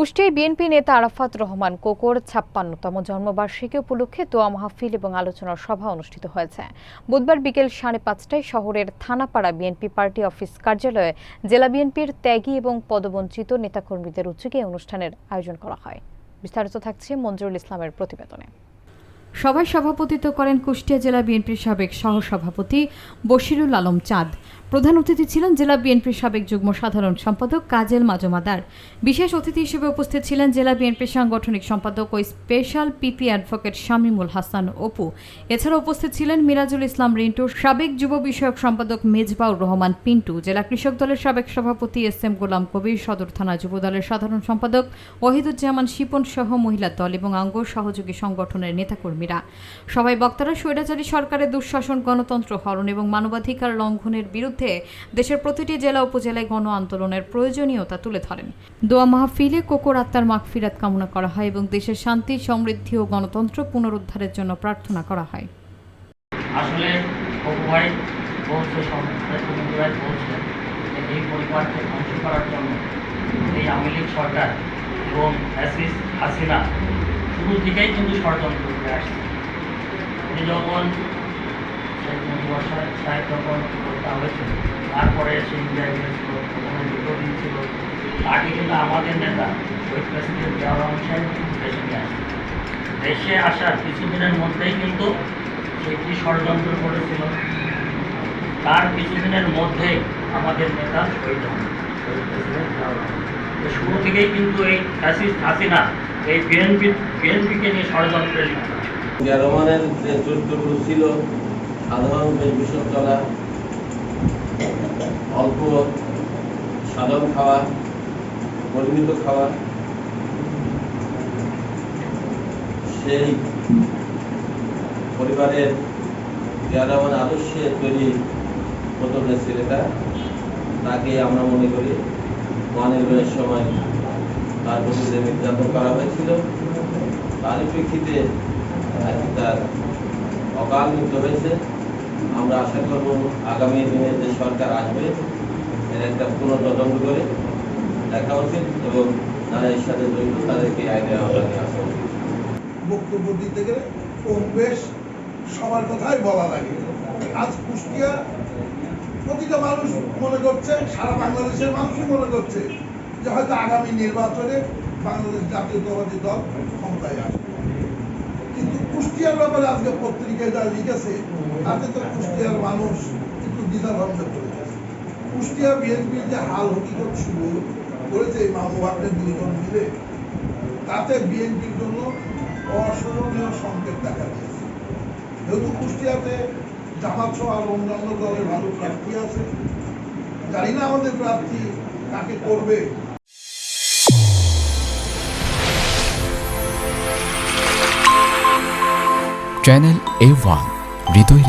কুষ্টিয়ায় BNP নেতা আরাফাত রহমান কোকোর ৫৬তম জন্মবার্ষিকী উপলক্ষে দোয়া মাহফিল এবং আলোচনা সভা অনুষ্ঠিত হয়েছে। বুধবার বিকেল ৫:৩০টায় শহরের থানাপাড়া বিএনপি পার্টি অফিস কার্যালয়ে জেলা বিএনপির ত্যাগী এবং পদবঞ্চিত নেতাকর্মীদের উদ্যোগে অনুষ্ঠানের আয়োজন করা হয়। বিস্তারিত থাকছে মঞ্জুরুল ইসলামের প্রতিবেদনে। সভায় সভাপতিত্ব করেন কুষ্টিয়া জেলা বিএনপির সাবেক সহসভাপতি বশিরুল আলম চাঁদ। প্রধান অতিথি ছিলেন জেলা বিএনপির সাবেক যুগ্ম সাধারণ সম্পাদক কাজেল মাজুমদার। বিশেষ অতিথি হিসেবে উপস্থিত ছিলেন জেলা বিএনপির সাংগঠনিক সম্পাদক ও special PP advocate Shamimul Hasan Apu. এছাড়া উপস্থিত ছিলেন মিরাজুল ইসলাম রিন্টু, সাবেক যুব বিষয়ক সম্পাদক মেজবাউর রহমান পিন্টু, জেলা কৃষক দলের সাবেক সভাপতি এস.এম. গোলাম কবির, সদর থানা যুব দলের সাধারণ সম্পাদক ওয়াহিদুজ্জামান শিপন সহ মহিলা দল এবং অঙ্গ সহযোগী সংগঠনের নেতাকর্মীরা। সবাই বক্তারা স্বৈরাচারী সরকারের দুঃশাসন, গণতন্ত্র হরণ এবং মানবাধিকার লঙ্ঘনের বিরুদ্ধে দেশের প্রতিটি জেলা উপজেলায় গণ আন্দোলনের প্রয়োজনীয়তা তুলে ধরেন। দোয়া মাহফিলে কোকোর আত্মার মাগফিরাত কামনা করা হয় এবং দেশের শান্তি, সমৃদ্ধি ও গণতন্ত্র পুনরুদ্ধারের জন্য প্রার্থনা করা হয়। আসলে কোকো ভাই বলছে, এই পরিবারকে ধ্বংস করার জন্য এই আওয়ামী লীগ সরকার এবং ফ্যাসিস্ট হাসিনা শুরু থেকেই কিন্তু ষড়যন্ত্র করে আসছে। উনি যখন সাহেব যখন হত্যা হয়েছিল, তারপরে সে ইন্ডিয়ায় গিয়েছিল, প্রথমে দুটো দিন ছিল, তাকে কিন্তু আমাদের নেতা শহীদ প্রেসিডেন্ট জিয়াউর রহমান সাহেব দেশে নিয়ে আসে। দেশে আসার কিছুদিনের মধ্যেই কিন্তু সে কি ষড়যন্ত্র করেছিল, তার কিছুদিনের মধ্যেই আমাদের নেতা শহীদ হন, শহীদ প্রেসিডেন্ট জিয়াউর রহমান। শুরু থেকেই কিন্তু এই ফ্যাসিস্ট হাসিনা এই বিএনপিকে নিয়ে ষড়যন্ত্রে লিপ্ত। জিয়াউর রহমানের যে চরিত্রগুলো ছিল, সাধারণ বেশভূষণ চলা, অল্প সাধারণ খাওয়া, পরিমিত খাওয়া, সেই পরিবারের জিয়াউর রহমান আদর্শে তৈরি প্রথম ছেলেটা, তাকে আমরা মনে করি মহানির্বাচনের সময় তার প্রতি যে নির্যাতন করা হয়েছিল, তারই প্রেক্ষিতে তার অকাল মৃত্যু হয়েছে। আমরা আশা করব আগামী দিনে যে সরকার আসবে এর একটা পুনর্তদন্ত করে দেখা উচিত এবং যারা এর সাথে জড়িত তাদেরকে আইনের আওতায় নিয়ে আসা উচিত। বক্তব্য দিতে গেলে কম বেশ সবার কথাই বলা লাগে। আজ কুষ্টিয়া প্রতিটা মানুষ মনে করছে, সারা বাংলাদেশের মানুষই মনে করছে যে হয়তো আগামী নির্বাচনে বাংলাদেশ জাতীয়তাবাদী দল ক্ষমতায় আসবে। কিন্তু কুষ্টিয়ার ব্যাপারে আজকে পত্রিকায় যা লিখেছে তাতে তো কুষ্টিয়ার মানুষ একটু দ্বিধাদ্বন্দ্বে পড়ে গেছে। কুষ্টিয়া বিএনপির যে হাল হকিকত শুরু করেছে এই মামুবাগের দুইজন মিলে, তাতে বিএনপির জন্য অস্মরণীয় সংকেত দেখা দিয়েছে। যেহেতু কুষ্টিয়াতে জামাত সহ আর অন্যান্য দলের ভালো প্রার্থী আছে, জানি না আমাদের প্রার্থী কাকে করবে। চ্যানেল A1 হৃদয়ের